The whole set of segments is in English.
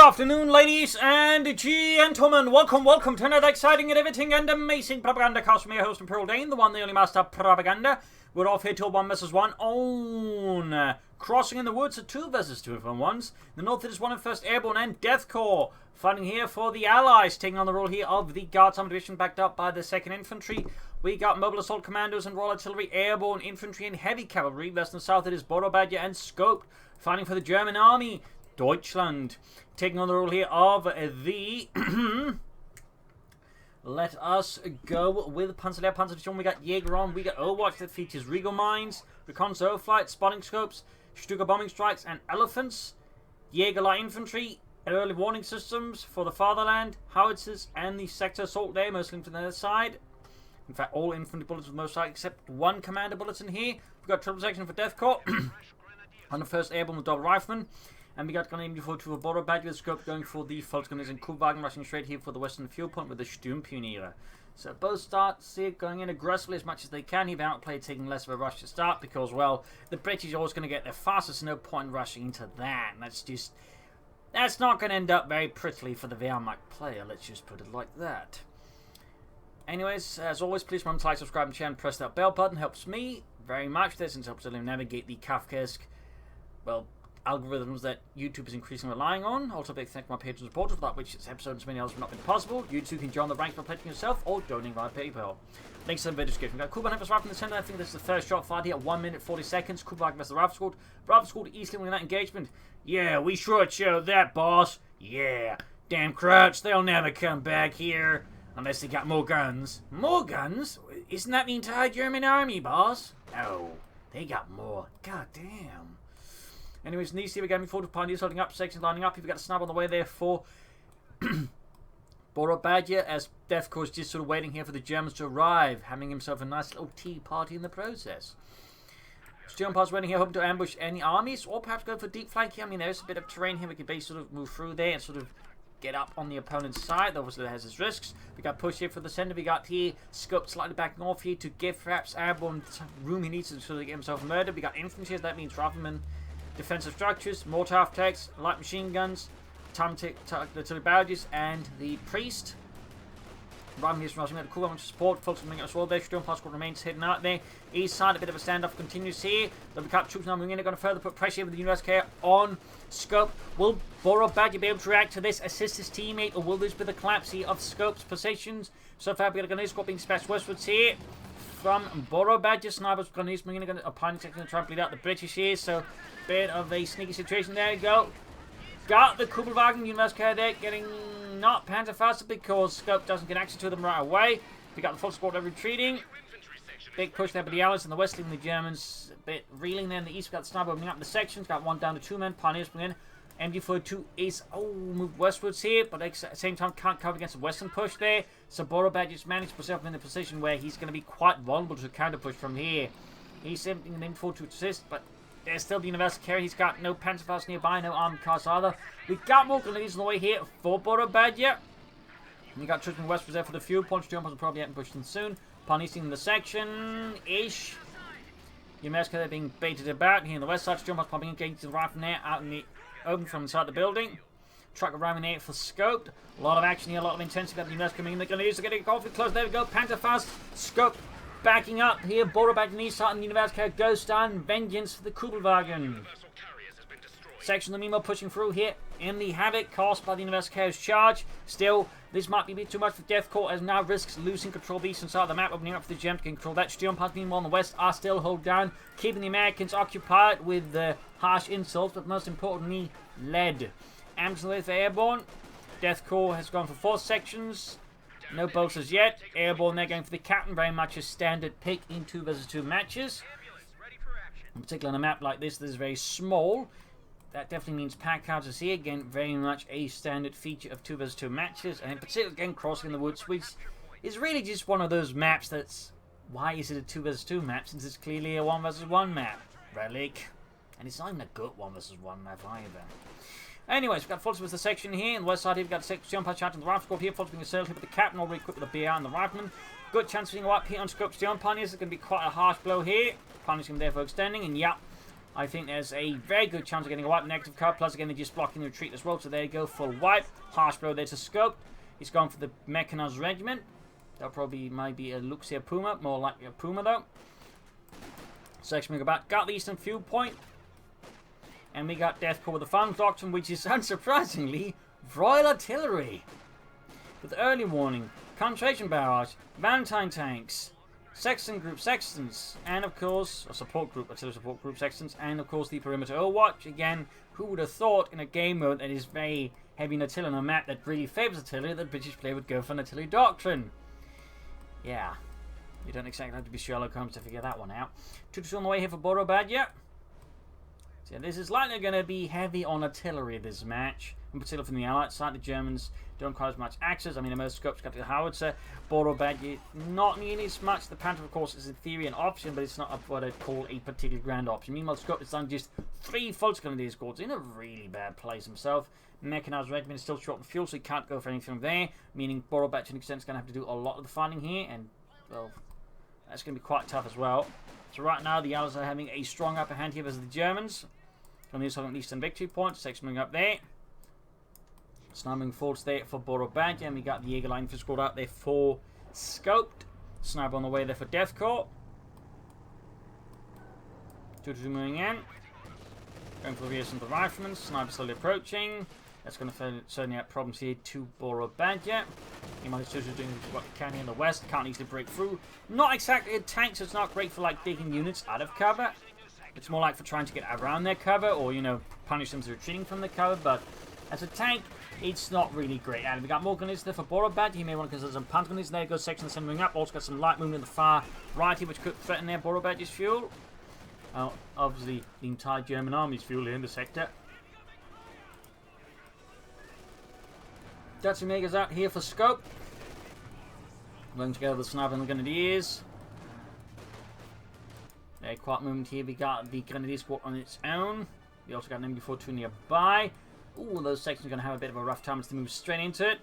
afternoon, ladies and gentlemen. Welcome to another exciting and everything and amazing Propagandacast from your host, Imperial Dane, the one, the only master Propaganda. We're off here till 1 vs 1 on Crossing in the Woods, 2 vs 2 from ones. The north it is 101st Airborne and Deathcore. Fighting here for the Allies, taking on the role here of the Guards Armour Division, backed up by the 2nd Infantry. We got Mobile Assault Commandos and Royal Artillery, Airborne Infantry and Heavy Cavalry. West and south it is Borobadger and Scoped, fighting for the German Army, Deutschland. Taking on the role here of the let us go with Panzer Division. We got Jaeger Armour, we got Overwatch that features Regal Mines, Recon Zone Flight, Spotting Scopes, Stuka Bombing Strikes and Elephants, Jaeger Light Infantry, Early Warning Systems for the Fatherland, Howitzers and the Sector Assault there, mostly from the other side. In fact, all infantry bullets with most likely except one commander bulletin here. We've got triple section for Deathcore on the 1st Airborne with double rifleman. And we got going to for Borobadger with scope going for the Volksgunners and Kuhwagen rushing straight here for the western fuel point with the Sturmpioniere. So both starts here going in aggressively as much as they can. He've outplayed, taking less of a rush to start because, well, the British are always going to get there fastest. No point in rushing into that. And that's not going to end up very prettily for the Wehrmacht player. Let's just put it like that. Anyways, as always, please remember to like, subscribe, and share, and press that bell button. Helps me very much. This helps to navigate the Kafkaesque, well, algorithms that YouTube is increasingly relying on. Also, big thank my patrons and supporters, without which this episode and so many others would not be possible. You too can join the ranks by pledging yourself or donating via PayPal. Links in the video description. We've got Kuhwagen versus Rifle in the center. I think this is the first shot fired here at 1 minute 40 seconds. Kuhwagen versus the Rifle Squad. Rifle Squad easily winning that engagement. Yeah, we sure showed that, boss. Yeah. Damn Crouch, they'll never come back here. Unless they got more guns. More guns? Isn't that the entire German army, boss? No, they got more. God damn. Anyways, in these here, we're going forward to Pioneers holding up, sections lining up. You've got a snub on the way there for Borobadger, as Deathcore is just sort of waiting here for the Germans to arrive, having himself a nice little tea party in the process. Sturmpioniers waiting here, hoping to ambush any armies, or perhaps go for deep flank here. I mean, there's a bit of terrain here. We could basically sort of move through there and sort of get up on the opponent's side. Obviously, that has its risks. We got push here for the center. We got here Scope slightly backing off here to give perhaps Airborne room he needs to sort of get himself murdered. We got infantry, that means riflemen. Defensive structures, mortar half-tanks, light machine guns, artillery barrages, and the priest. Rifleman here from Rushing at the Kuhwagen to support. Folks coming out as well there. Sturmpioniers squad remains hidden out there. East side, a bit of a standoff continues here. The recap troops now moving in. They're going to further put pressure with the USF on Scope. Will Borobadger be able to react to this, assist his teammate, or will this be the collapse here of Scope's positions? So far, we've got a Gunnery squad being dispatched westwards here from Borobadger. Snipers, Gunnery's moving in. A Pioneer section to try and bleed out the British here. So, bit of a sneaky situation. There you go. Got the Kugelwagen USF there, getting not Panzerfaust because Scope doesn't get access to them right away. We got the full squad retreating. Big push there by the Allies in the west, leaving the Germans a bit reeling there in the east. We got the sniper opening up the sections. Got one down to 2 men. Pioneers bring in. MD42 is moved westwards here, but at the same time can't cover against the western push there. So Borobadger's managed to put himself in a position where he's going to be quite vulnerable to a counter push from here. He's simply an MD42 to assist, but there's still the universal carry. He's got no Panzerfaust nearby, no armored cars either. We got more grenades on the way here for Borobadger. We got troops from westwards there for the fuel point. Sturmpioniers will probably get pushed in soon. Pioneers in the section-ish. USF there being baited about here in the west side. Sturmpioniers pumping against the rifle there out in the open from inside the building. Truck arriving there for Scoped. A lot of action here, a lot of intensity. Got the USF coming in. They're going to use to get it coffee close. There we go. Panzerfaust. Scoped backing up here. Borobadger in the east side and the USF goes down. Vengeance for the Kugelwagen. Section the meanwhile pushing through here in the havoc caused by the USF's charge. Still, this might be a bit too much for Deathcore as now risks losing control of the eastern side of the map, opening up for the Germans to control that. Sturmpioniers meanwhile on the west are still hold down, keeping the Americans occupied with harsh insults, but most importantly, lead. Amazon for Airborne. Deathcore has gone for 4 sections. No bolts as yet. Airborne, they're going for the captain, very much a standard pick in 2 vs 2 matches. In particular on a map like this that is very small. That definitely means pack houses here. Again, very much a standard feature of 2 vs 2 matches. And in particular, again, Crossing in the Woods, which is really just one of those maps that's... Why is it a 2 vs 2 map since it's clearly a 1 vs 1 map? Relic. And it's not even a good 1 vs 1 map either. Anyways, we've got Fulton with the section here. On the west side here, we've got the Sturmpioniers shot in the rifle squad here. Fulton being assailed here with the captain, already equipped with a BR and the rifleman. Good chance of being up here on Scope Sturmpioniers. It's going to be quite a harsh blow here. Pioneers going to be there for extending. And yeah, I think there's a very good chance of getting a wipe. Negative card, plus again they're just blocking the retreat as well. So there you go, full wipe. Harsh blow there to scope. He's gone for the mechanized regiment. That probably might be a Luxia Puma, more likely a Puma though. Section we go back, got the Eastern Fuel Point. And we got Deathcore with the Farms Doctrine, which is unsurprisingly Royal Artillery. With early warning, concentration barrage, Valentine tanks, Sexton group Sextons, and of course, a support group, artillery support group Sextons, and of course the perimeter Overwatch. Again, who would have thought in a game mode that is very heavy in artillery on a map that really favours artillery, that British player would go for an artillery doctrine? Yeah, you don't exactly have to be Sherlock Holmes to figure that one out. 2-2 on the way here for Borobadger. So this is likely going to be heavy on artillery this match, in particular from the Allied side. The Germans don't quite as much access. I mean, the most scopes got the howitzer. Borobadger, not nearly as much. The Panther, of course, is in theory an option, but it's not what I'd call a particularly grand option. Meanwhile, Scope is on just 3 full Grenadier squads in a really bad place himself. Mechanized regiment is still short on fuel, so he can't go for anything there, meaning Borobadger to an extent is going to have to do a lot of the fighting here, and, well, that's going to be quite tough as well. So right now, the Allies are having a strong upper hand here versus the Germans. On the other Eastern victory point, section moving up there. Sniping forwards there for Borobadger, and we got the Jaeger line for squad out there for Scoped. Sniper on the way there for Deathcore. 2-2 moving in. Going for rears from the riflemen. Sniper slowly approaching. That's going to certainly have problems here to Borobadger. He might be doing what he can here in the west. Can't easily break through. Not exactly a tank, so it's not great for like digging units out of cover. It's more like for trying to get around their cover, or, you know, punish them for retreating from the cover, but as a tank, it's not really great. And we got more gunners there for Borobadger. He may want to consider some punt gunners. There goes section centering up. Also got some light movement in the far right here, which could threaten their Borobadger's fuel. Obviously, the entire German army's fuel here in the sector. Dutch Megas out here for scope. Going together with sniper and the grenadiers. Quiet movement here. We got the Grenadier squad on its own. We also got an MD42 nearby. Ooh, those sections are going to have a bit of a rough time as they move straight into it.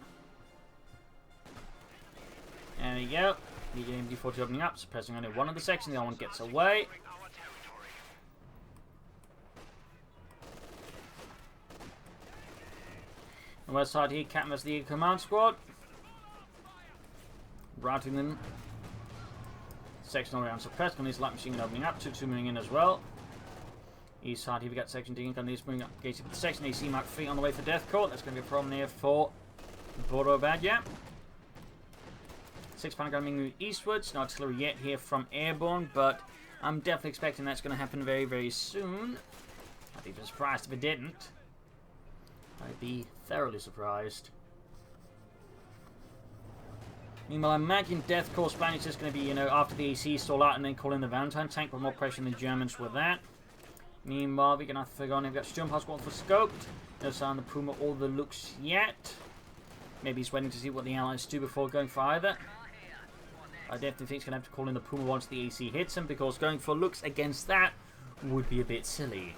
There we go. The MD42 opening up, suppressing only one of the sections. The other one gets away. On the west side here, Captain as the command squad. Routing them. Section all around suppressed. On his light machine gun opening up. 2-2 moving in as well. East side here we got section D. On these moving up. Gated with the section AC Mark 3 on the way for Deathcore. That's going to be a problem here for Borobadger. 6-pounder gun moving eastwards. No artillery yet here from airborne, but I'm definitely expecting that's going to happen very, very soon. I'd be surprised if it didn't. I'd be thoroughly surprised. Meanwhile, I imagine Deathcore's plan is just going to be, you know, after the AC stall out and then call in the Valentine tank with more pressure than the Germans with that. Meanwhile, we're going to have to figure on if we've got Sturmhaus going for scoped. No sign on the Puma or the Lux yet. Maybe he's waiting to see what the Allies do before going for either. I definitely think he's going to have to call in the Puma once the AC hits him, because going for Lux against that would be a bit silly.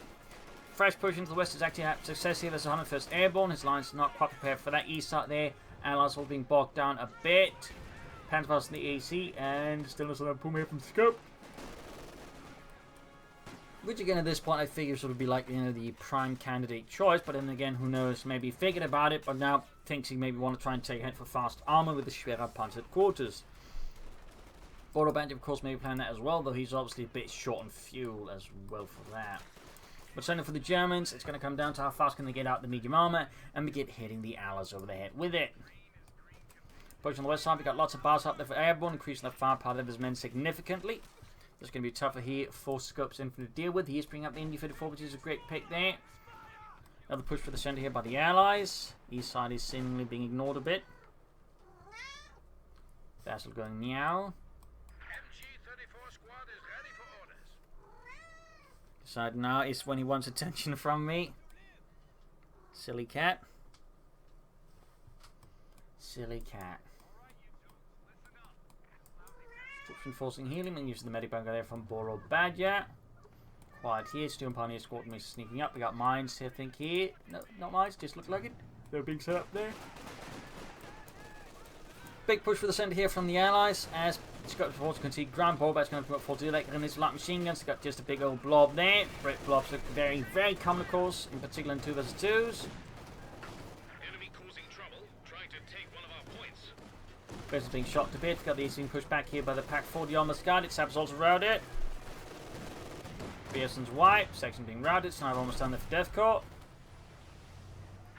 Fresh push into the west is actually a success here. There's 101st Airborne. His line's not quite prepared for that. East side there. Allies all being bogged down a bit. Panthers in the AC, and still no sign of Puma here from scope. Which again at this point I figure sort of be like, you know, the prime candidate choice, but then again, who knows, maybe figured about it, but now thinks he maybe want to try and take a hit for fast armor with the Schwerer Panzer quarters. Borobadger, of course, maybe playing that as well, though he's obviously a bit short on fuel as well for that. But certainly for the Germans, it's going to come down to how fast can they get out the medium armor and begin hitting the Allies over the head with it. Push on the west side, we've got lots of bars up there for airborne, increasing the firepower of his men significantly. It's going to be tougher here for Scopes Infantry to deal with. He is bringing up the MD-34, which is a great pick there. Another push for the centre here by the Allies. East side is seemingly being ignored a bit. Vassal going meow. MG-34 squad is ready for orders. Decide now is when he wants attention from me. Silly cat. Silly cat. Enforcing healing and using the medic there from Borobadger. Quiet here, still Pioneer Squad is sneaking up. We got mines here, I think here. No, not mines, just look like it. They're being set up there. Big push for the centre here from the Allies as Scott Force can see Grand Borobadger's going to come up full delay and his light machine guns. Got just a big old blob there. Brit blobs are very, very common, of course, in particular in 2 vs 2s. Enemy causing trouble, trying to take one of our points. Brit's being shot to bits. Got these being pushed back here by the Pack 40 almost guard. It's also routed. Pearson's wiped. Section being routed. Sniper almost done there for Deathcore.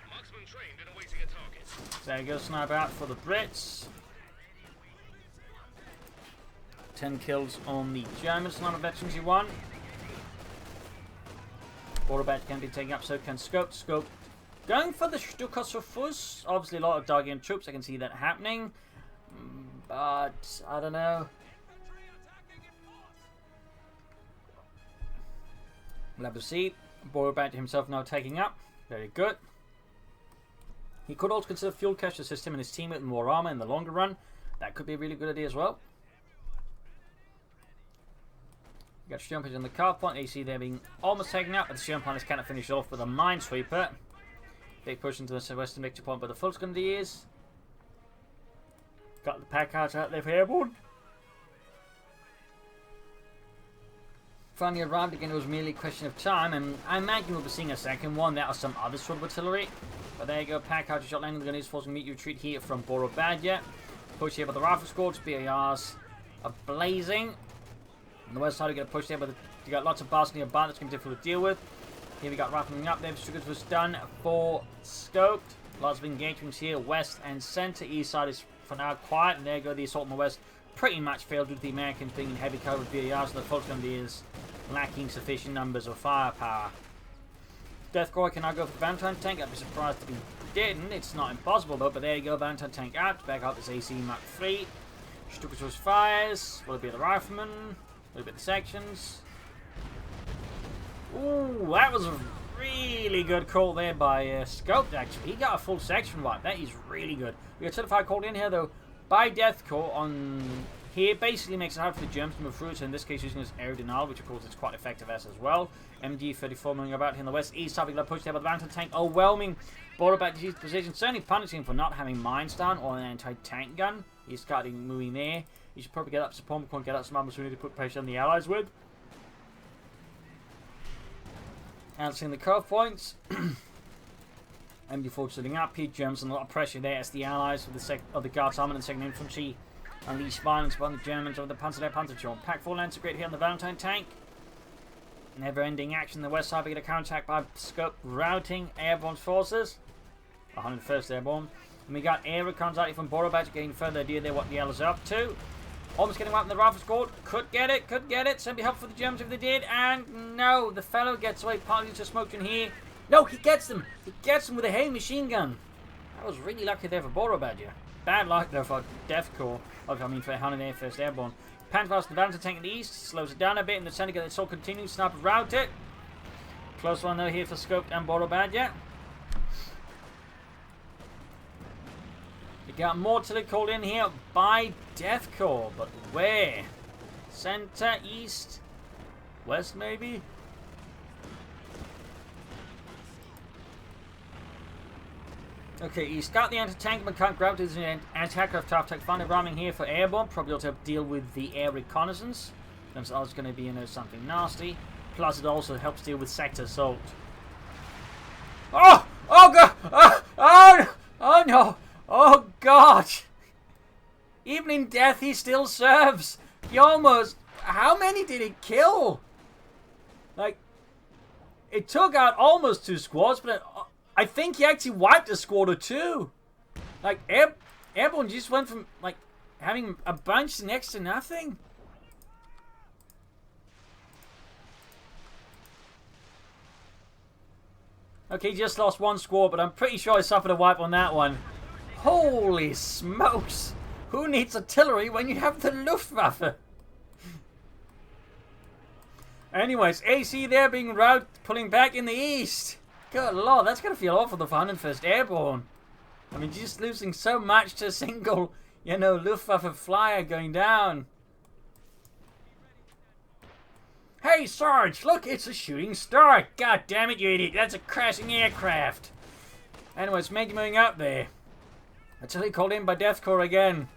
Marksman trained in awaiting a target. So there you go, sniper out for the Brits. 10 kills on the German sniper veterans he won. Borobadger can be taken up, so can Scope. Scope going for the Stukassofus. Obviously a lot of Dargian troops, I can see that happening. But, I don't know. We'll have to see. Borobadger himself now taking up. Very good. He could also consider fuel cache to assist him and his team with more armor in the longer run. That could be a really good idea as well. You got Jumpers on the car point. You see they're being almost taken out, but the Sherman Planners cannot finish off with a minesweeper. Big push into the western victory point by the full gun is. Got the pack out there for airborne. Finally arrived again, it was merely a question of time, and I imagine we'll be seeing a second one. That or some other sort of artillery. But there you go, pack out, shot landing the gun is forcing meet you retreat here from Borobadger. Push here by the rifle squads, BARs are blazing. On the west side, we get a push there, but you got lots of bars nearby that's going to be difficult to deal with. Here we got rifling up there. Struggles was done for Scoped. Lots of engagements here, west and center. East side is for now quiet, and there you go. The assault on the west pretty much failed with the Americans being in heavy cover with BARs, so the Fulton gun is lacking sufficient numbers of firepower. Deathcore can now go for the Valentine tank. I'd be surprised if he didn't. It's not impossible though, but there you go. Valentine tank out. Back up this AC Mark 3. Stukas fires. Will it be the rifleman? Will it be the sections? Ooh, that was a really good call there by Scoped, actually. He got a full section wipe. That is really good. We got certified called in here, though, by Deathcore on here. Basically makes it hard for the Germans to move through. So in this case, using his air denial, which of course is quite effective as well. MG-34 moving about here in the west. East side, we got a push there by the Valentine tank. Overwhelming Borobadger's position. Certainly punishing him for not having mines down or an anti-tank gun. He's starting moving there. He should probably get up support, can't get up some armors we need to put pressure on the Allies with. Answering the curve points. MD4 sitting up here. Germans and a lot of pressure there as the Allies of the Guards Armour and the 2nd Infantry unleash violence upon the Germans of the Panzer. Pack 4 lands a great hit on the Valentine tank. Never-ending action on the west side. We get a counterattack by Scope routing airborne forces. 101st Airborne. And we got air recons out here from Borobadger, getting further idea there what the Allies are up to. Almost getting wiped in the rifle squad. Could get it. Send be helpful for the Germans if they did. And no, the fellow gets away. Partly just smoked in here. No, he gets them. He gets them with a heavy machine gun. That was really lucky there for Borobadger. Bad luck though for Deathcore. I mean for 101st Airborne. Panzerfaust the Valentine tank in the east. Slows it down a bit in the center. Get the assault continues. Sniper route it. Close one though here for Scoped and Borobadger. We got more artillery called in here by Deathcore, but where? Center, east, west maybe? Okay, he's got the anti-tank, but can't grab his anti-aircraft attack. Finally ramming here for airborne, probably able to deal with the air reconnaissance. That's always going to be, something nasty. Plus, it also helps deal with sector assault. Oh! Oh god! Oh no! Oh god! Even in death, he still serves. He almost... How many did he kill? Like, it took out almost 2 squads, but I think he actually wiped a squad or 2. Like, Airborne just went from, like, having a bunch to next to nothing. Okay, he just lost 1 squad, but I'm pretty sure I suffered a wipe on that one. Holy smokes! Who needs artillery when you have the Luftwaffe? Anyways, AC there being routed, pulling back in the east. Good lord, that's gonna feel awful for 101st Airborne. I mean, just losing so much to a single, Luftwaffe flyer going down. Hey, Sarge, look, it's a shooting star. God damn it, you idiot. That's a crashing aircraft. Anyways, moving up there. Artillery called in by Deathcore again.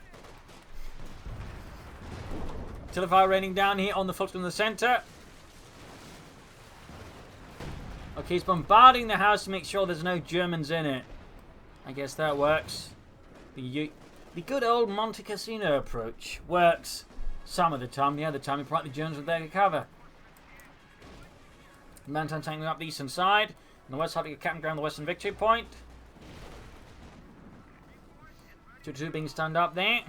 Artillery fire raining down here on the Volkswagen in the center. Okay, he's bombarding the house to make sure there's no Germans in it. I guess that works. The good old Monte Cassino approach works some of the time. The other time, you probably Germans with their cover. Mountain taking up the eastern side. On the west side, you get camping ground the western victory point. 2-2 being stunned up there.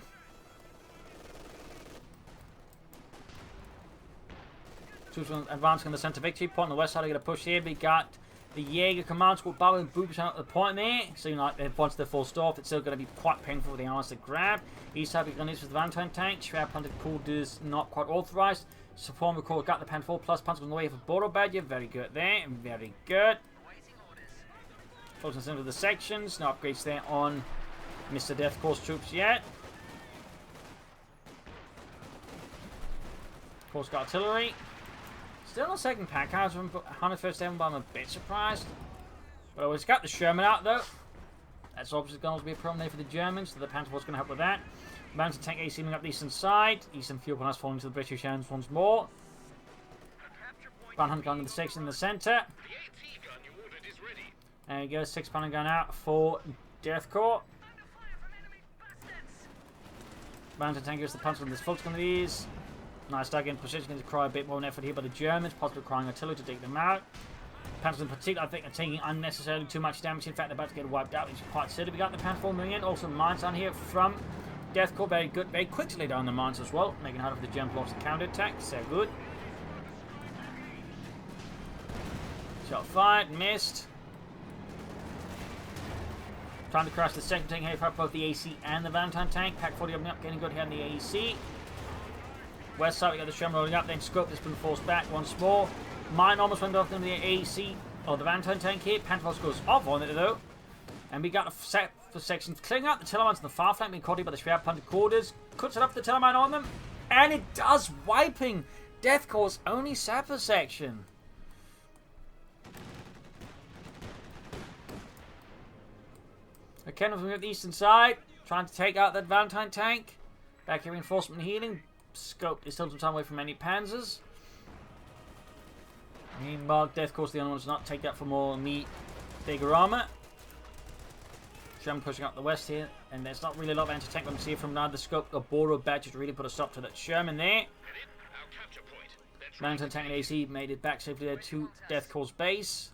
Advancing on the center victory point. On the west side, you get a push here. We got the Jaeger command squad battling boops out the point there. So, once they're forced off, it's still going to be quite painful for the arms to grab. East side, we're going to use the Valentine tank. Schwer Punted Cool is not quite authorized. Support record got the Pan 4 plus punch on the way for Borobadger. Very good there. Very good. Focusing into the sections. No upgrades there on Mr. Deathcore's troops yet. Of course, got artillery. Still on second pack. I was 101st Air, but I'm a bit surprised. But it's got the Sherman out though. That's obviously going to be a problem there for the Germans, so the Panther Force going to help with that. Mountain tank AC moving up the eastern side. Eastern fuel plant falling to the British hands once more. Van Hunt gun in the section in the centre. There you go, 6-pounder gun out for Deathcore. Mountain tank gives the punch from this Volkswagen these. Nice dug in position, going to require a bit more effort here by the Germans, possibly requiring artillery to take them out. Panthers in particular, I think, are taking unnecessarily too much damage. In fact, they're about to get wiped out, which is quite silly. We got the Panther moving in. Also, mines down here from Deathcore. Very good. Very quick to lay down the mines as well, making it harder for the German blocks to counter-attack. So good. Shot fired. Missed. Trying to crash the second tank here for both the AC and the Valentine tank. Pack 40 opening up, getting good here on the AEC. West side, we got the Sherman rolling up, then Scope has been forced back once more. Mine almost went off in the AEC, or the Valentine tank here. Panther goes off on it though. And we got a set for sections clearing out the Tellermines on the far flank, being caught here by the Schwer Punted quarters. Cuts it up the Tellermine on them. And it does, wiping Deathcore's only sapper section. Again, from the eastern side, trying to take out that Valentine tank. Back here, reinforcement and healing. Scope is still some time away from any panzers. Meanwhile, Deathcore's the only one who's not take that for more meat. Jaeger Armour. Sherman pushing up the west here, and there's not really a lot of anti-tank weapons here from neither Scope or Borobadger to really put a stop to that Sherman there. Mountain tank and AC made it back safely there to Deathcore's base.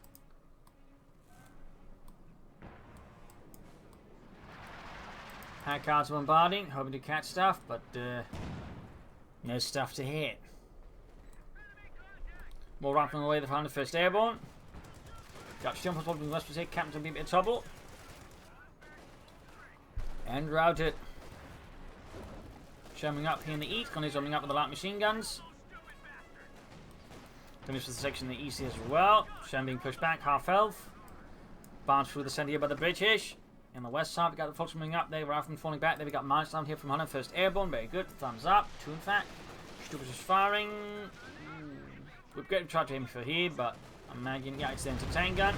Pack cards bombarding, hoping to catch stuff, but no stuff to hit. More rifling away the 101st Airborne. Got Sherman from West Pacific, Captain to be a bit of trouble. And routed. Sherman up here in the east, Connie's opening up with the light machine guns. Finish the section in the east as well. Sherman being pushed back, half health. Bounce through the centre here by the British. In the west side, we got the folks moving up there, Rifleman falling back. There we got mines down here from 101st Airborne. Very good. Thumbs up. 2 in fact. Stupid is firing. We're going to try to aim for here, but I'm imagining, yeah, it's the entertain gun.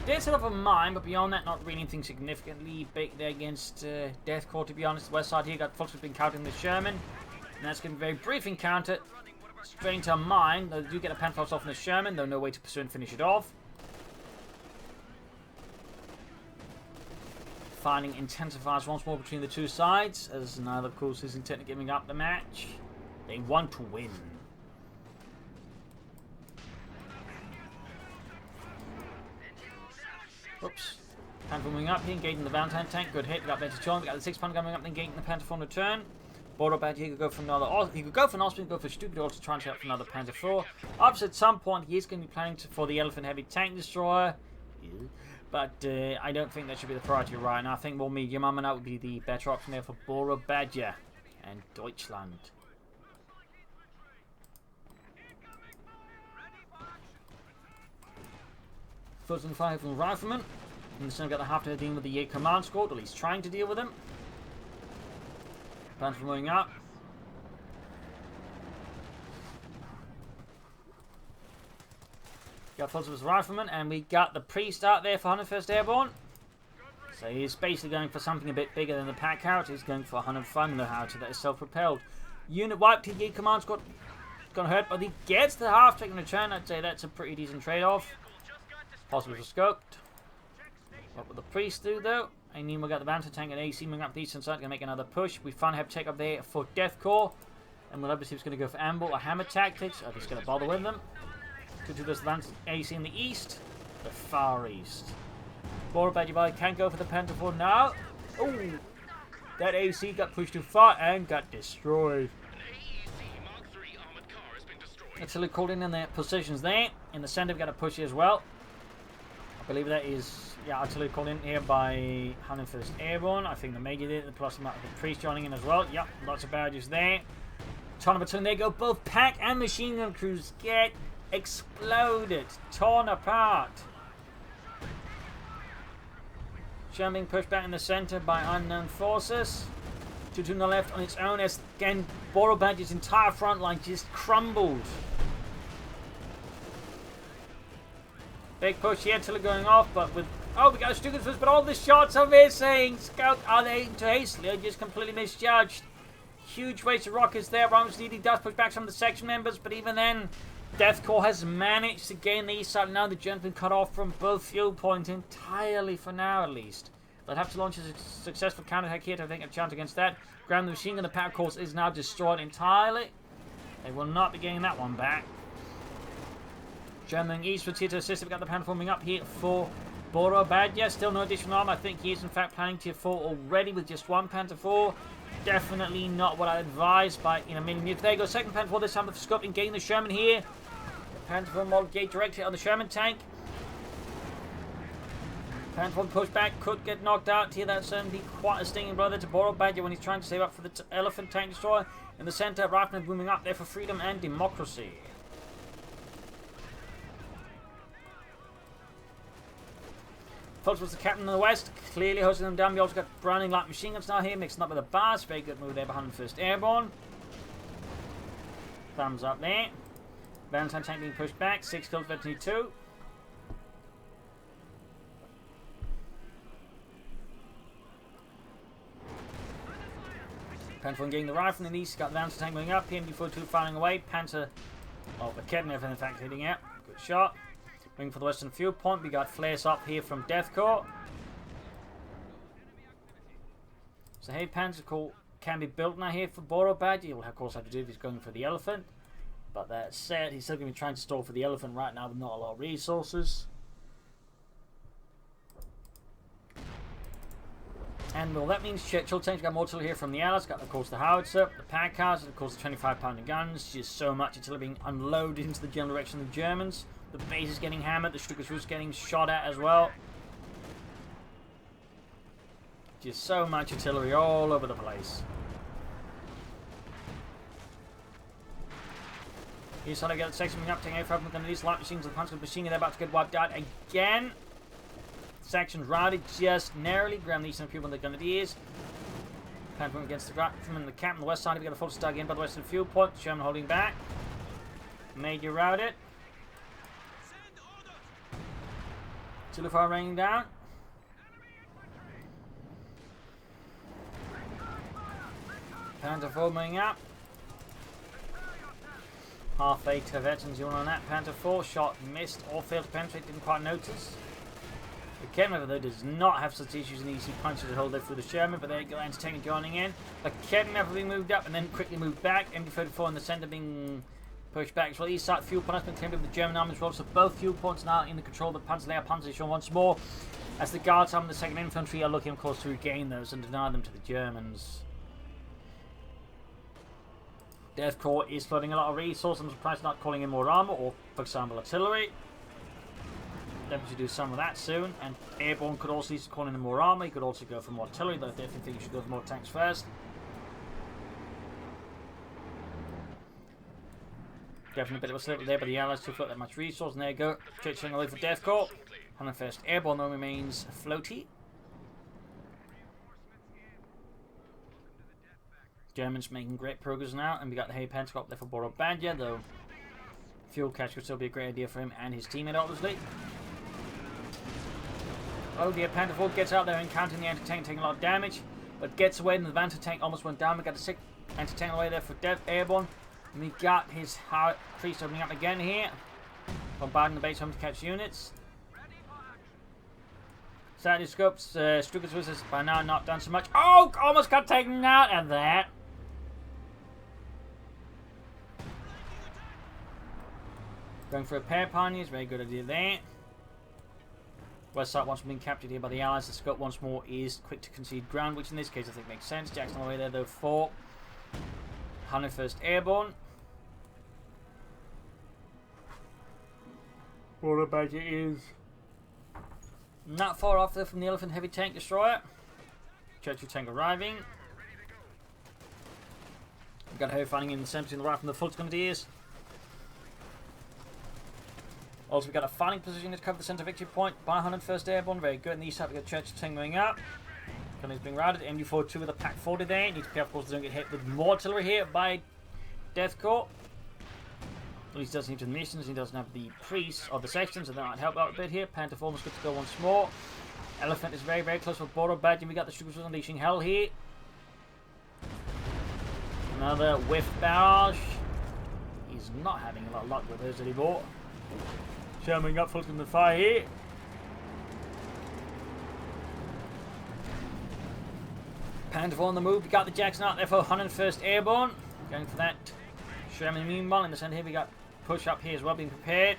Did set up a mine, but beyond that, not really anything significantly big there against Deathcore, to be honest. West side here, got folks who've been countering the Sherman. And that's going to be a very brief encounter. Straight into a mine. They do get a Panther off in the Sherman, though no way to pursue and finish it off. Fighting intensifies once more between the two sides, as neither, of course, is intent on giving up the match. They want to win. Oops. Panther moving up here, engaging the Valentine tank. Good hit. We got better charge. We got the 6-pounder coming up, engaging the Panther on return. Borobadger, he could go for another. He could go for an Austrian, go for stupid, or to try and set up for another Panther 4. Obviously, at some point, he is going to be planning for the Elephant Heavy Tank Destroyer. But I don't think that should be the priority right now. I think more medium armor would be the better option there for Borobadger and Deutschland. First and 5 from Rifleman. And this time got the half to deal with the Jaeger command squad, or at least trying to deal with them. Plans for moving up. Got Fulton as Rifleman, and we got the priest out there for 101st Airborne. So he's basically going for something a bit bigger than the pack out. He's going for a 100 fun, the howitzer that is self-propelled. Unit wipe, TG command's got hurt, but he gets the half-track in return. I'd say that's a pretty decent trade-off. Possibly for scoped. What will the priest do though? I mean, we got the Banter tank and AC moving up the eastern side, going to make another push. We finally have take up there for Deathcore. And we'll obviously he's going to go for amble or hammer tactics. Oh, he's going to bother with them. To do this advance AC in the east. The far east. Borobadger can go for the Pentafor now. Oh, that AC got pushed too far and got destroyed. Artillery called in their positions there. In the center, we've got a push here as well. I believe that is, yeah, artillery called in here by 101st Airborne. I think the Major did, plus the priest joining in as well. Yep, lots of barrages there. Ton of battalion, there go. Both pack and machine gun crews get exploded, torn apart. Sherman being pushed back in the center by unknown forces. 2-2 on the left on its own as again Borobadger's entire front line just crumbled. Big push here till going off, but with we got a Stukas first, but all the shots are missing. Scout, are they too hastily or just completely misjudged? Huge waste of rockets there. Ramos needing does push back some of the section members, but even then, Deathcore has managed to gain the east side. Now the gentleman cut off from both fuel points entirely for now, at least. They'll have to launch a successful counterattack here to think a chance against that. Ground the machine gun, the power course is now destroyed entirely. They will not be getting that one back. German eastwards here to assist. We've got the pan forming up here for Borobadger. Still no additional armor. I think he is in fact planning tier 4 already with just one Panther 4. Definitely not what I advise by in a minute. There you go, second Panther 4 this time with scope and getting the Sherman here. The Panther 4 model gate directly on the Sherman tank. Panther 4 pushback could get knocked out here. That's certainly quite a stinging blow there to Borobadger when he's trying to save up for the elephant tank destroyer. In the center, Rifleman booming up there for freedom and democracy. Fultz was the captain in the west, clearly hosting them down. We also got Browning light machine guns now here, mixing up with the bars. Very good move there behind the 1st Airborne. Thumbs up there. Valentine tank being pushed back. 6 kills, 22. Panther getting the rifle in the east. Got the Valentine tank moving up. PMD-42 firing away. Panther, the Kednev in fact hitting out. Good shot. Waiting for the western fuel point. We got flares up here from Deathcore. So hey, Panzer can be built now here for Borobadger. He'll of course have to do if he's going for the elephant. But that said, he's still going to be trying to stall for the elephant right now with not a lot of resources. And well, that means Churchill tanks got more artillery here from the Allies. Got of course the howitzer, the pack cars, and of course the 25-pounder guns. Just so much artillery being unloaded into the general direction of the Germans. The base is getting hammered. The Stukas is getting shot at as well. Just so much artillery all over the place. Here's how to get the section up, taking A5 with these light machines and punch with machine. They're about to get wiped out again. Sections routed just narrowly. Graham these some people in the grenadiers. Panther against the from the camp on the west side. We got a full stag in by the western fuel point. Sherman holding back. Major routed. Too far raining down. Panther 4 moving up. Half a to veterans you on that. Panther 4 shot missed or failed to penetrate, didn't quite notice. The Kednev though does not have such issues in easy punches to hold there through the Sherman, but there you go, Entertainment joining in. The Kednev being moved up and then quickly moved back. MD-34 in the centre being pushed back as well. East side fuel point has been claimed with the German army as well, so both fuel points now in the control of the Panzer position once more, as the guards on the 2nd Infantry are looking of course to regain those and deny them to the Germans. Deathcore is flooding a lot of resources. I'm surprised not calling in more armour or, for example, artillery. Definitely do some of that soon. And Airborne could also use to call in more armour. You could also go for more artillery, though I definitely think you should go for more tanks first. Definitely a bit of a slip there, but the Allies to float that much resource. And there you go. Churching away for Deathcore. 101st Airborne though remains floaty. Germans making great progress now, and we got the Hay Pentacle up there for Borobadger, though fuel catch would still be a great idea for him and his teammate, obviously. Oh dear, Panther 4 gets out there encountering the anti-tank, taking a lot of damage, but gets away, and the anti-tank almost went down. We got the 6th anti-tank away there for Airborne. And we got his priest opening up again here, bombarding the base home to catch units. Sadly, Scopes, Struggles was by now not done so much. Oh, almost got taken out at that. Going for a pair pioneers, very good idea there. West side once being captured here by the Allies. The Scope once more is quick to concede ground, which in this case I think makes sense. Jackson away there though for 101st Airborne. Borobadger is not far off there from the Elephant Heavy Tank Destroyer. Churchill tank arriving. We've got her fighting in the center to the right from the Fultz Grenadiers. Also, we've got a fighting position to cover the center victory point by 101st Airborne. Very good. In the east side, we've got Churchill tank going up. Gunner's being routed. MD42 with a pack 40 there. Needs to be, of course, don't get hit with more artillery here by Deathcore. At least he doesn't have the missions. He doesn't have the priests or the sextons, and that might help out a bit here. Panther 4 must get to go once more. Elephant is very, very close for Borobadger. We got the Struggles unleashing hell here. Another whiff barrage. He's not having a lot of luck with those anymore. Sherman up full from the fire here. Panther 4 on the move. We got the Jackson out there for 101st Airborne. Going for that Sherman immune bomb in the center here. We got push up here as well, being prepared.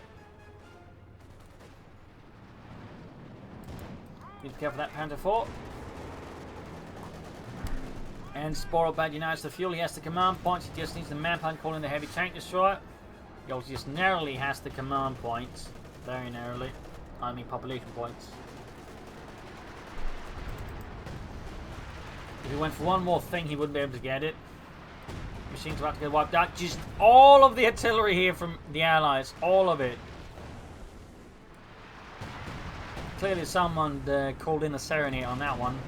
Need to be careful that Panther 4. And Borobadger now has the fuel. He has the command points. He just needs the manpower calling the heavy tank destroyer. He also just narrowly has the command points. Very narrowly. I mean population points. If he went for one more thing, he wouldn't be able to get it. Machines about to get wiped out. Just all of the artillery here from the Allies. All of it. Clearly someone called in a serenade on that one.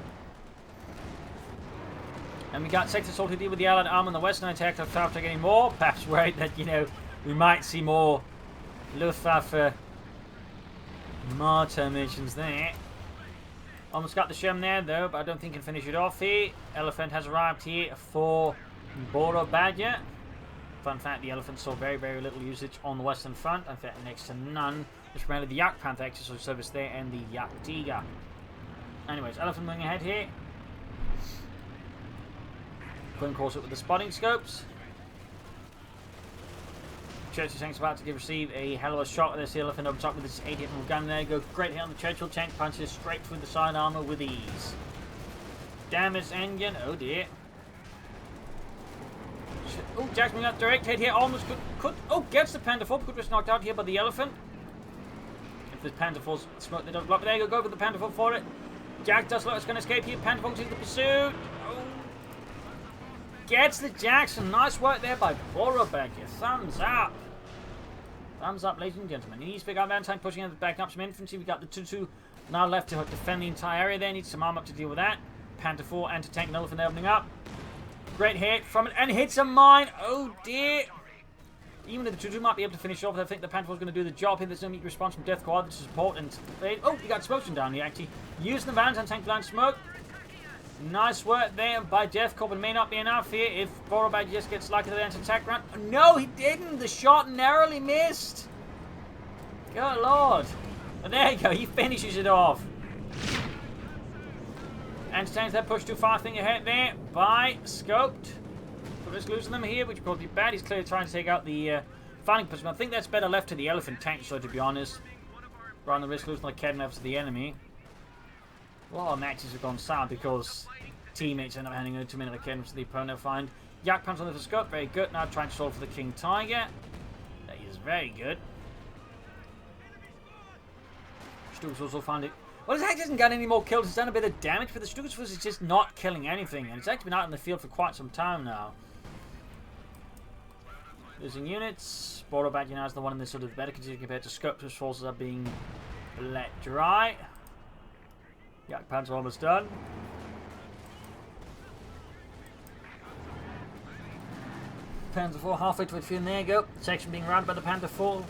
And we got sector assault to deal with the Allied arm on the western attack. I've started getting more. Perhaps worried that, you know, we might see more Luftwaffe Martyr missions there. Almost got the Shem there though, but I don't think he can finish it off here. Elephant has arrived here for Borobadger. Fun fact, the Elephant saw very, very little usage on the western front. In fact, next to none. Just primarily the Yak Panther exercise service there and the Yak Tiger. Anyways, Elephant moving ahead here. Going course up with the spotting scopes. Churchill tank's about to receive a hell of a shot at this Elephant up top with his 80th gun there. Go great hit on the Churchill tank, punches straight through the side armor with ease. Damaged engine, oh dear. Oh, Jackson got direct hit here, almost could oh, gets the Panther 4, could just knocked out here by the Elephant. If the Panther 4's smoke, they don't block, but there you go for the Panther 4 for it. Jack does look like it's going to escape here, Panther 4 takes the pursuit. Oh. Gets the Jackson, nice work there by Borobadger, thumbs up. Thumbs up, ladies and gentlemen. He needs to pick up tank, pushing in back up some infantry. We got the 2-2 now left to defend the entire area there. Needs some arm up to deal with that. Panther 4 anti-tank and Elephant opening up. Great hit from it and hits a mine. Oh dear. Even if the 2-2 might be able to finish off, I think the Panther 4 is going to do the job here. There's no immediate response from Deathcore to support. And oh, you got explosion down here actually. Using the vans and tank blind smoke. Nice work there by Deathcore, but it may not be enough here if Borobadger just gets lucky to the anti-attack run. No, he didn't. The shot narrowly missed. Good lord. But there you go. He finishes it off. Anti-tanks that push too far thing ahead there by Scoped. But just losing them here, which would be bad. He's clearly trying to take out the fighting position. I think that's better left to the Elephant tank, so to be honest. Rather than risk losing the Kednevs to the enemy. A lot of matches have gone sour because teammates end up handing over too many of the Kednevs to the opponent. Find Yak Pants on the Scope, very good. Now trying to solve for the King Tiger. That is very good. Stugs also found it. Well, his hack hasn't got any more kills. It's done a bit of damage, but the Stugs force is just not killing anything. And it's actually been out in the field for quite some time now. Losing units. Borobadger now is the one in the sort of better condition compared to Scopes, whose forces are being let dry. Yak Pants are almost done. Panther 4 halfway to midfield, and there you go. Section being routed by the Panther 4.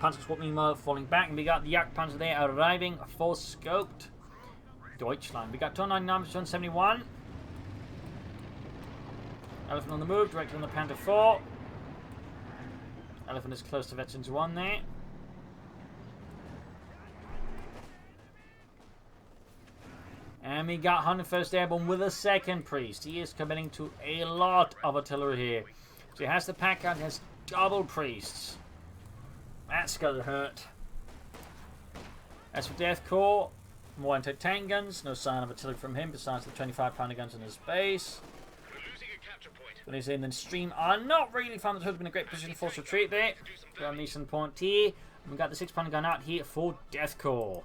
Panzer Squad meanwhile falling back, and we got the Yak Panzer there arriving for Scoped. Deutschland. We got 299 to 271. Elephant on the move, directed on the Panther 4. Elephant is close to Veterans 1 there. And we got 101st Airborne with a second priest. He is committing to a lot of artillery here. So he has the pack out, he has double priests. That's gonna hurt. As for Deathcore, more anti-tank guns. No sign of artillery from him besides the 25-pounder guns in his base. When he's in the stream are not really found that would have been a great position to force retreat there. Got an eastern point here. And we got the 6-pounder gun out here for Deathcore.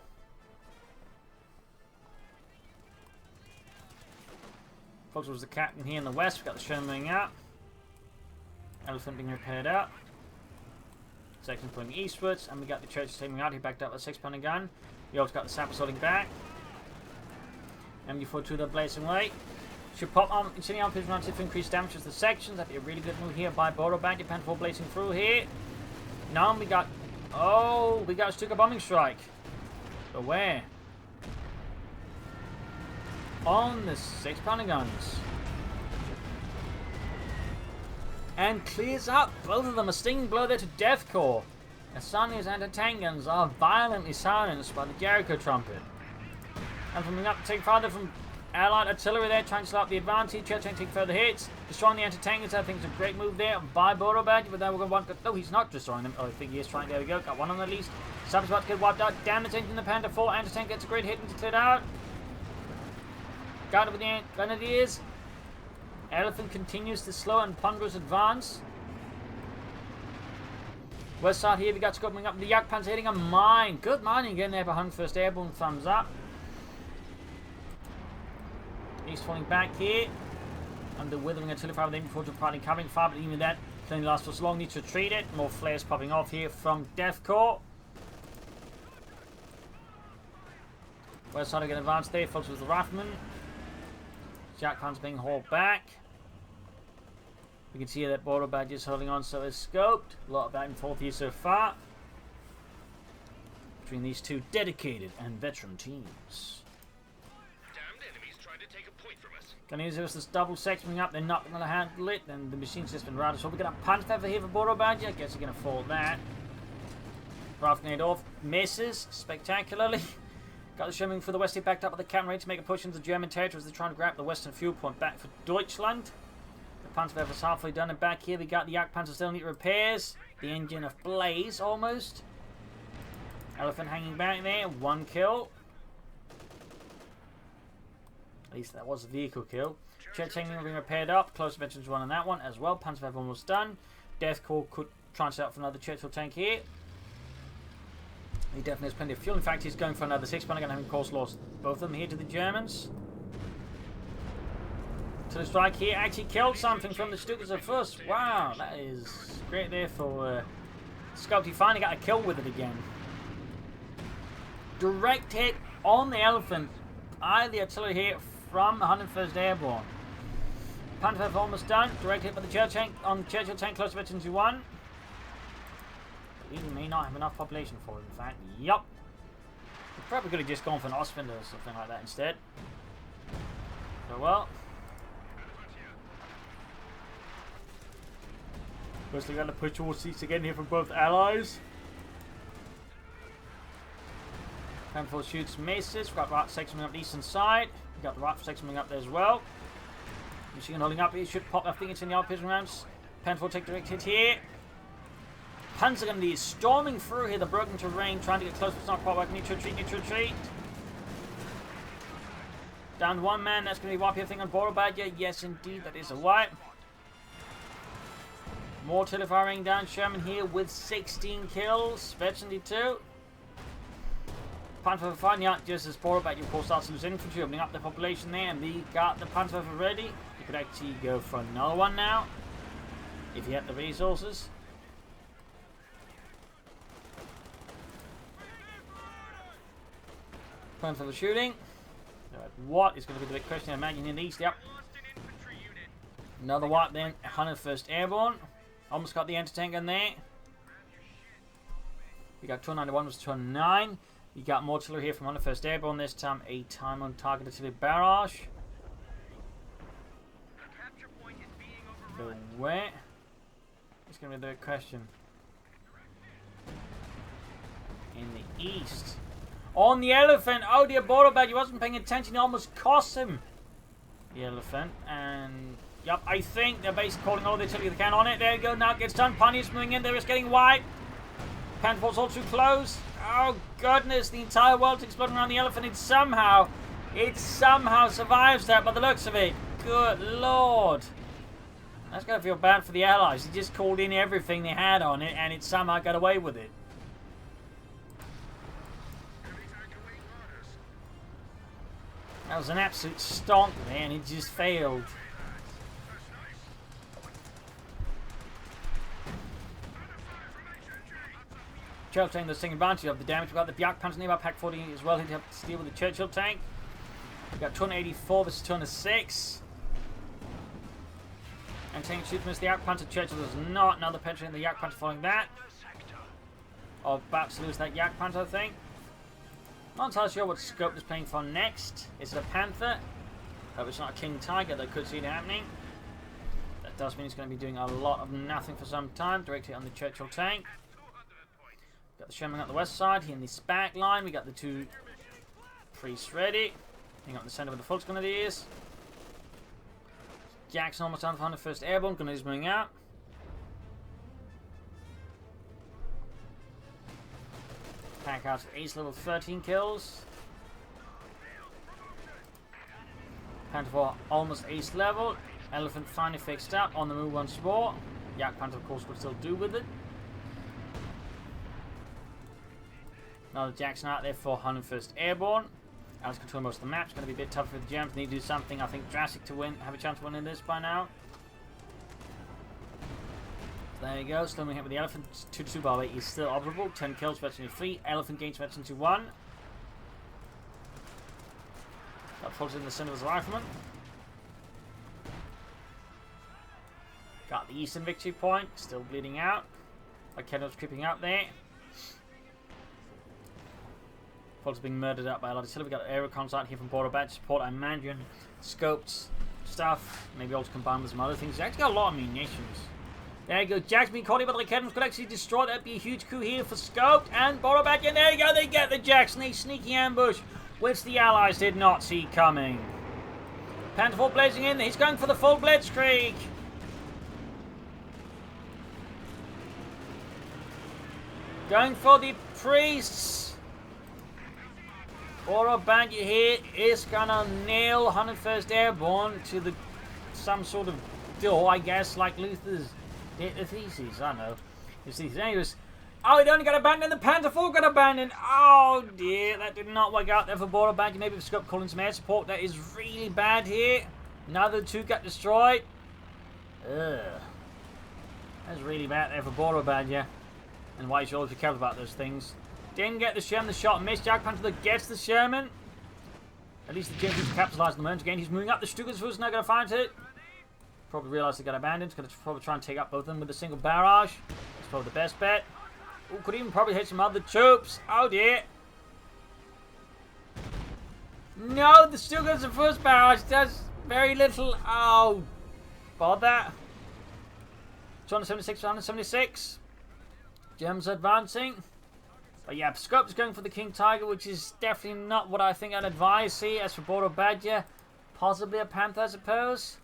Fox was the captain here in the west. We got the Sherman out. Elephant being repaired out. Section pulling eastwards, and we got the church taking out. He backed up with a 6-pounder gun. We also got the sappers holding back. MD42 the blazing way. Should pop on incendiary armpiers rounds if increased damage to the sections. That'd be a really good move here by Borobadger. Panther 4 blazing through here. Now we got. Oh, we got a Stuka bombing strike. But where? On the 6-pounder guns. And clears up. Both of them a stinging blow there to Deathcore. Asania's anti-tank guns are violently silenced by the Jericho trumpet. And coming up to take farther from Allied artillery there, trying to start the advantage. Church trying to take further hits. Destroying the anti-tank guns, I think is a great move there by Borobadger, but then we're going to want to. No, he's not destroying them. Oh, I think he is trying. There we go. Got one on the least. Sab's about to get wiped out. Damaging the Panther 4. Anti-tank gets a great hit and it's cleared out. Got it with the Grenadiers. Elephant continues the slow and ponderous advance. West side here, we got scoping up. The Jagdpanzer hitting a mine. Good mining again there for 101st Airborne. Thumbs up. East falling back here. Under withering artillery fire with aiming forward to providing covering fire, but even that can only last for so long. Needs to retreat it. More flares popping off here from Deathcore. West side again advanced there. Folks with the Rifleman. Jagdpanzer being hauled back. We can see that Borobadger is holding on, so is scoped. A lot of back and forth here so far between these two dedicated and veteran teams. Damned enemies trying to take a point from us. Gonna use this double sectioning up, they're not gonna handle it, and the machine's just been routed. So we're gonna punch feather here for Borobadger. I guess he's gonna fall that. Rifle grenade off, misses spectacularly. Got the Sherman for the west here, backed up with the cannon ready to make a push into German territory as they're trying to grab the western fuel point back for Deutschland. The Panzerwerfer's halfway done, and back here we got the Jagdpanzer still need repairs. The engine ablaze almost. Elephant hanging back there, 1 kill. At least that was a vehicle kill. Church hanging being repaired up. Close mentions 1 on that one as well. Panzerwerfer almost done. Deathcore could transfer out for another Churchill tank here. He definitely has plenty of fuel. In fact, he's going for another 6-pounder gun, having course lost both of them here to the Germans. To the strike here, actually killed something from the Stukas at first. Wow, that is great there for Scout. He finally got a kill with it again. Direct hit on the Elephant by the artillery here from 101st Airborne. Panther almost done. Direct hit by the Churchill tank on the Churchill tank close to Veterans 1. We may not have enough population for it, in fact. Yup. We probably could have just gone for an Ostwind or something like that instead. So well. First we got to push towards seats again here from both allies. Panther shoots misses. We've got right section up the eastern side. We've got the right section up there as well. Machine gun holding up here. Should pop. I think it's in the artillery rounds. Panther take direct hit here. Panzer gun is storming through here the broken terrain, trying to get close, but it's not quite working. Need to retreat. Down 1 man, that's going to be wipe everything on Borobadger. Yes, indeed, that is a wipe. More artillery firing down Sherman here with 16 kills. Veteran 2. Panther finding out just as Borobadger, of course, starts to lose infantry, opening up the population there, and we got the Panther ready. You could actually go for another one now, if you had the resources. For the shooting. What is going to be the big question? I imagine in the east. Yep. Another wipe then. 101st Airborne. Almost got the anti-tank gun there. We got 291 was 209. You got more artillery here from 101st Airborne, this time a time on target artillery barrage. The where? It's going to be the question. In the east. On the elephant! Oh dear, Borobadger, he wasn't paying attention, he almost cost him. The elephant, and yep, I think they're basically calling all the artillery they can on it. There you go, now it gets done. Pioneers moving in, they're just getting wiped. Panther's all too close. Oh goodness, the entire world's exploding around the elephant. It somehow survives that by the looks of it. Good lord. That's going to feel bad for the Allies. They just called in everything they had on it, and it somehow got away with it. That was an absolute stonk there, and it just failed. Churchill tank that's taking advantage of the damage. We've got the Yak Panzer nearby, Pack 40 as well. He'd have to deal with the Churchill tank. We've got 284 versus 206. And taking shoot miss the Yak Panzer. Churchill does not. Now the penetrating the Yak Panzer following that. Or about to lose that Yak Panzer, I think. Not entirely sure what scope is playing for next. Is it a Panther? Hope it's not a King Tiger, that could see it happening. That does mean it's going to be doing a lot of nothing for some time. Directly on the Churchill tank. Got the Sherman on the west side. Here in the back line, we got the two priests ready. Hang on in the center with the Fultz Grenadiers. Jackson almost down for 101st Airborne. Grenadiers moving out. Pack out ace level 13 kills. Panther 4 almost ace level. Elephant finally fixed up on the move once more. Yak Panther of course would still do with it. Now the Jackson out there for 101st Airborne. Alex control most of the map. It's going to be a bit tougher for the Germans. They need to do something, I think, drastic to win. Have a chance of winning this by now. There you go. Still moving hit with the Elephant. 2-2 by the way is still operable. 10 kills, veteran 3. Elephant gains veteran to 1. That falls in the center of the rifleman. Got the Eastern victory point. Still bleeding out. Kenno's creeping up there. Fultz being murdered out by a lot of artillery. We've got air recons out here from Borobadger support. I imagine scopes, stuff. Maybe also combined with some other things. He's actually got a lot of munitions. There you go. Jack's being caught in, but the cannons could actually destroy. That'd be a huge coup here for Scoped and Borobadger. And there you go. They get the Jackson. A sneaky ambush, which the Allies did not see coming. Panther 4 blazing in. He's going for the full blitzkrieg. Going for the priests. Borobadger here is gonna nail 101st Airborne to the some sort of door, I guess, like Luther's thesis. I don't know. His thesis. Anyways, oh, it only got abandoned. The Panther 4 got abandoned. Oh dear, that did not work out there for Borobadger. Maybe for Scope calling some air support. That is really bad here. Another two got destroyed. Ugh. That's really bad there for Borobadger. And why you should always be careful about those things. Didn't get the Sherman, the shot missed. Jack Panther gets the Sherman. At least the James capitalized on the moment again. He's moving up. The Stuttgart's not going to find it. Probably realised they got abandoned. He's going to probably try and take up both of them with a single barrage. That's probably the best bet. Ooh, could even probably hit some other troops. Oh dear. No, the Stuttgart's the first barrage. Does very little. Oh, bother. 276, 176. Germans advancing. But yeah, Scope's going for the King Tiger, which is definitely not what I think I'd advise. See, as for Borobadger, possibly a Panther, I suppose.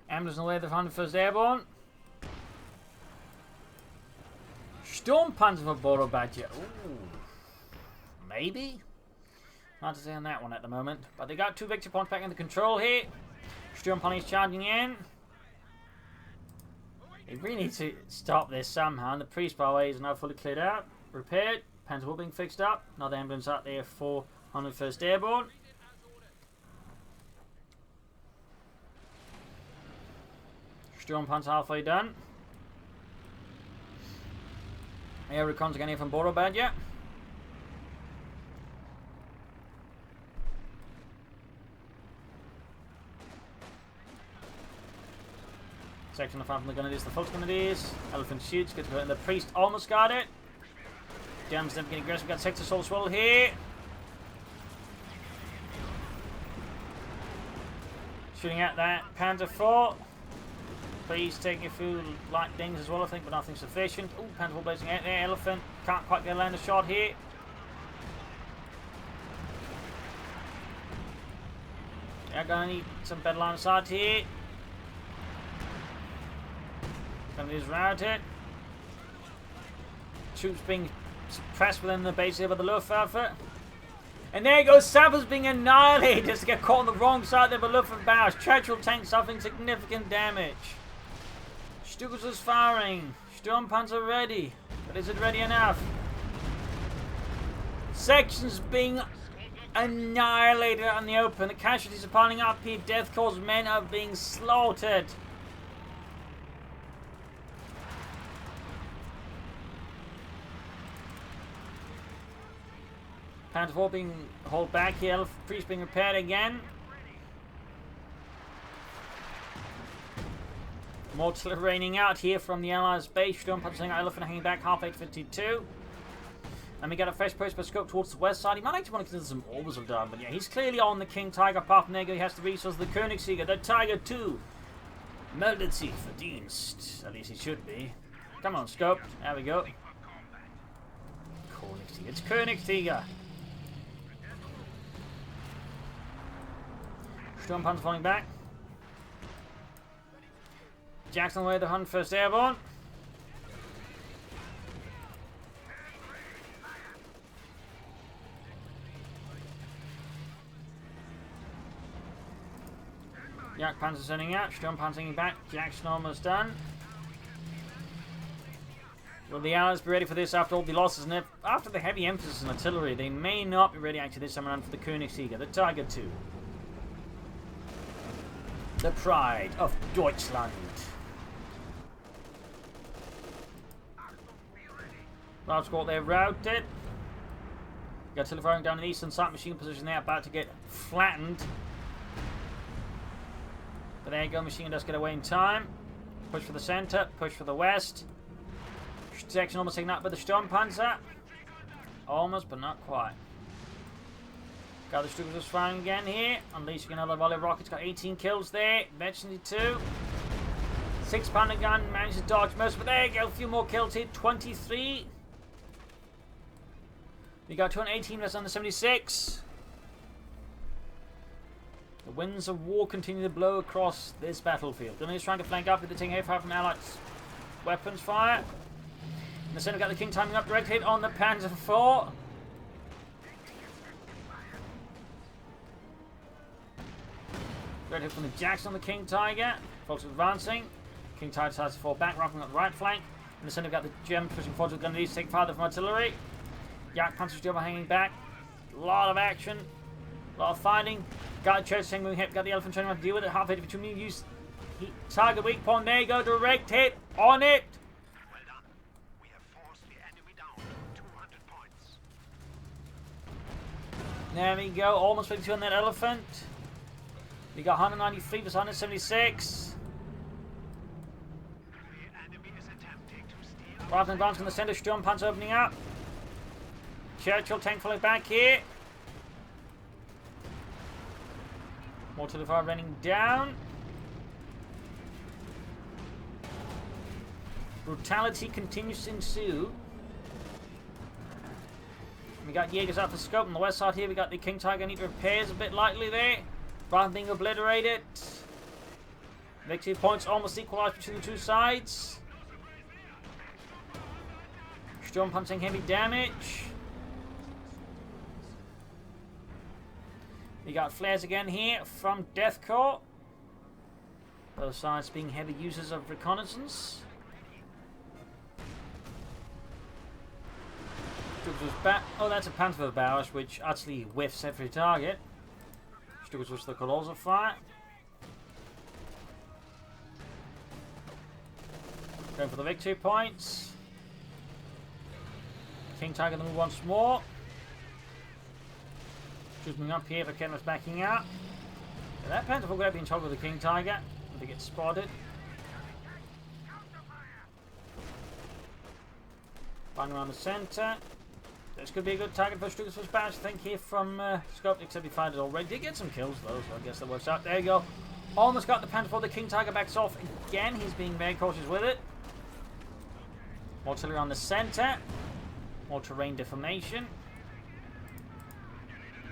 Ambulance on the way to the 101st Airborne. Storm Panzer for Borobadger. Ooh. Maybe? Hard to say on that one at the moment. But they got two victory points back into control here. Sturm Ponies charging in. They really need to stop this somehow. And the priest, by the way, is now fully cleared out. Repaired. Panther being fixed up. Another ambulance out there for 101st Airborne. Sturm Panzer halfway done. Air recons again here from Borobadger. Section of from the Grenadiers, the Foot Grenadiers. Elephant shoots, good to go. And the Priest almost got it. Gems then getting aggressive. We've got Sector Soul Swirl here. Shooting at that Panther 4. Priest taking a few light dings as well, I think, but nothing sufficient. Ooh, Panther 4 blazing out there. Elephant can't quite get a land a shot here. Yeah, gonna need some better line of sight here. Grenadiers routed. Troops being suppressed within the base here by the Luftwaffe. And there goes Sappers being annihilated just to get caught on the wrong side there by Luftwaffe. Churchill tank suffering significant damage. Stukas is firing. Sturmpanzer ready. But is it ready enough? Sections being annihilated on the open. The casualties are piling up here. Deathcore's men are being slaughtered. Panther 4 being hauled back here. Priest being repaired again. More artillery raining out here from the Allies' base. Sturmpanzer Elephant hanging back, half 852. And we get a fresh post by scope towards the west side. He might actually want to consider some orbital done, but yeah, he's clearly on the King Tiger. Apart from there, he has the resources, the Königsjäger, the Tiger 2. Meldet sich Verdienst. At least he should be. Come on, scope. There we go. Königsjäger. It's Königsjäger. Sturmpanzer falling back. Jackson away the 101st Airborne. Yak Panzer sending out. Sturmpanzer back. Jackson almost done. Will the Allies be ready for this after all the losses? And after the heavy emphasis on artillery, they may not be ready actually this time around for the Königsjäger, the Tiger 2. The pride of Deutschland. Large squad there routed. Got artillery firing down in the eastern side, machine position there, about to get flattened. But there you go, machine does get away in time. Push for the center, push for the west. Section almost taken out by the Sturmpanzer. Almost, but not quite. Got the Stukas firing again here. Unleashing another volley of rockets. Got 18 kills there. Eventually 2. 6-pounder gun. Managed to dodge most, but there you go. A few more kills here. 23. We got 218 versus under 76. The winds of war continue to blow across this battlefield. Germany's trying to flank up with the taking heavy fire from Allied weapons fire. In the center, got the King timing up, direct hit on the Panzer 4. Great hit from the Jackson on the King Tiger. Folks advancing. King Tiger decides to fall back, rocking up the right flank. In the center, we've got the Germans pushing forward with Grenadiers to take fire from artillery. Yak Panzer still hanging back. A lot of action. A lot of fighting. Got the Church moving hit. Got the Elephant trying to deal with it. Half 82 minutes. Use target weak point. There you go. Direct hit on it. Well done. We have forced the enemy down 200 points. There we go. Almost 52 on that Elephant. We got 193 versus 176. The enemy is attempting to steal. Rather than advancing the center, Sturmpanzer opening up. Churchill tank falling back here. More to the far running down. Brutality continues to ensue. We got Jaegers out for scope on the west side here. We got the King Tiger need repairs a bit lightly there. Rather than being obliterated. Victory points almost equalized between the two sides. Sturmpanzer heavy damage. We got flares again here from Deathcore. Both sides being heavy users of reconnaissance. Oh, that's a Panther barrage, which actually whiffs every target. Stukas with the colossal fire. Going for the victory points. King Tiger the move once more. Moving up here, but Kenner's backing out. Yeah, that Panther will be in trouble with the King Tiger if they get spotted. finding around the centre. This could be a good target for Stukas' badge, I think, here from Scope, except he fired it already. Did get some kills, though, so I guess that works out. There you go. Almost got the Panther for the King Tiger backs off again. He's being very cautious with it. More artillery on the centre. More terrain deformation.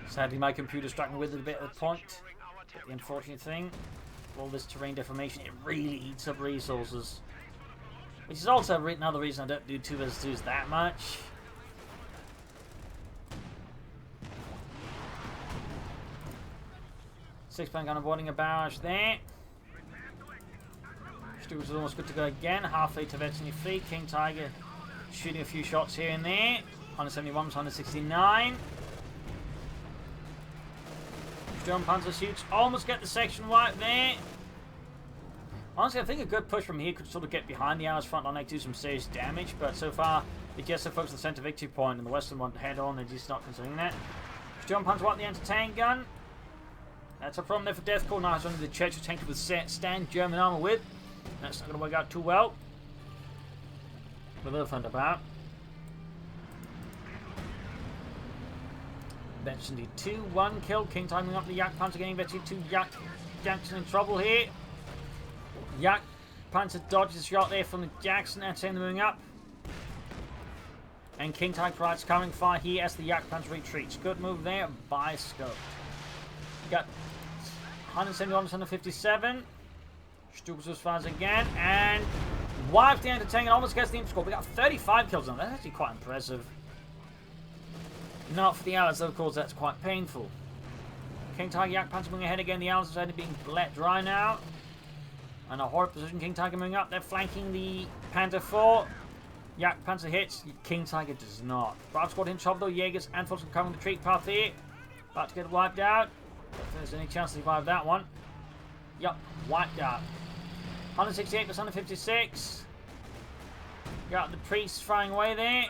Sadly, my computer's struggling with it a bit at the point. But the unfortunate thing, all this terrain deformation, it really eats up resources. Which is also another reason I don't do 2 vs 2s that much. Six-pound gun avoiding a barrage there. Stukas is almost good to go again. Halfway to vets in your fleet. King Tiger shooting a few shots here and there. 171 to 169. Sturm Panzer shoots. Almost get the section wipe there. Honestly, I think a good push from here could sort of get behind the Allies front line and do some serious damage. But so far, they just are focused on the centre victory point and the Western one head on. They're just not considering that. Sturm Panzer wipe the anti-tank gun. That's a problem there for Deathcore. Now it's only the Churchill tank with stand German armour with. That's not going to work out too well. With other fun about. Benson did 2, 1 kill. King timing up the Yak Panzer getting Betsy 2. Jackson in trouble here. Yak Panzer dodges a shot there from the Jackson and send them moving up. And King Tiger Pride's coming fire here as the Yak Panzer retreats. Good move there by Scope. Got 171 to 157. Stukas fires again and wipes the anti-tank and almost gets the imp score. We got 35 kills on that. That's actually quite impressive. Not for the Allies, though, of course, that's quite painful. King Tiger Yak Panzer moving ahead again. The Allies are being let dry now. And a horrid position. King Tiger moving up. They're flanking the Panther 4. Yak Panzer hits. King Tiger does not. Bravo squad in trouble though. Jaegers and Force coming the retreat path here. About to get wiped out. If there's any chance to survive that one. Yup, wiped out. 168 to 156. Got the priests flying away there.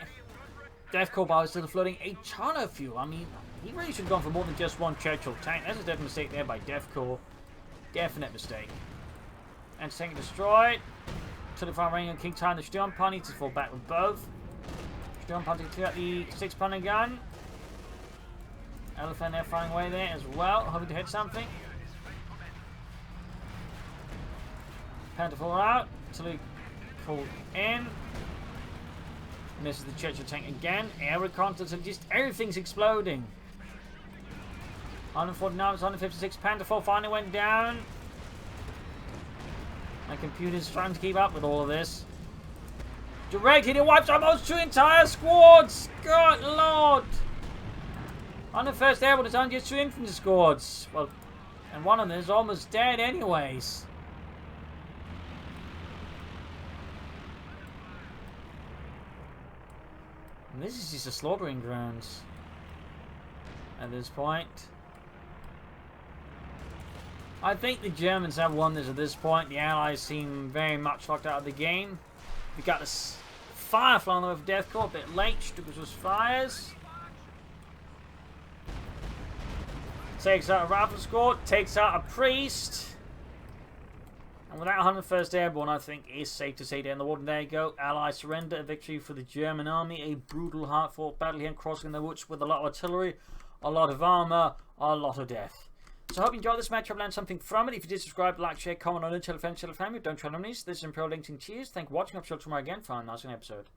Deathcore bar is still floating a ton of fuel. I mean, he really should have gone for more than just one Churchill tank. That's a definite mistake there by Deathcore. Definite mistake. And tank destroyed. To the far range on King Tiger. The Sturmpanzer needs to fall back with both. Sturmpanzer to clear out the 6-pounder gun. Elephant there flying away there as well, hoping to hit something. Panther 4 out, Tilly pulled in. Misses the Churchill tank again. Air reconnaissance and just everything's exploding. 149 to 156. Panther 4 finally went down. My computer's trying to keep up with all of this. Direct hit, it wipes almost 2 entire squads! God lord! 101stAir Airborne is on just 2 infantry squads. Well, and one of them is almost dead anyways. And this is just a slaughtering grounds at this point. I think the Germans have won this at this point. The Allies seem very much locked out of the game. We got this fire flying over Deathcore, a bit late. Stukas fires. Takes out a rifle squad, takes out a priest. And without 101st Airborne, I think it's safe to say down the water. There you go. Allies surrender. A victory for the German army. A brutal, hard-fought battle here crossing the woods with a lot of artillery, a lot of armor, a lot of death. So I hope you enjoyed this match. I've learned something from it. If you did, subscribe, like, share, comment on it, tell a friend, tell a family. Don't try to miss. This is Imperial LinkedIn. Cheers. Thank you for watching. I'll see you tomorrow again for a nice episode.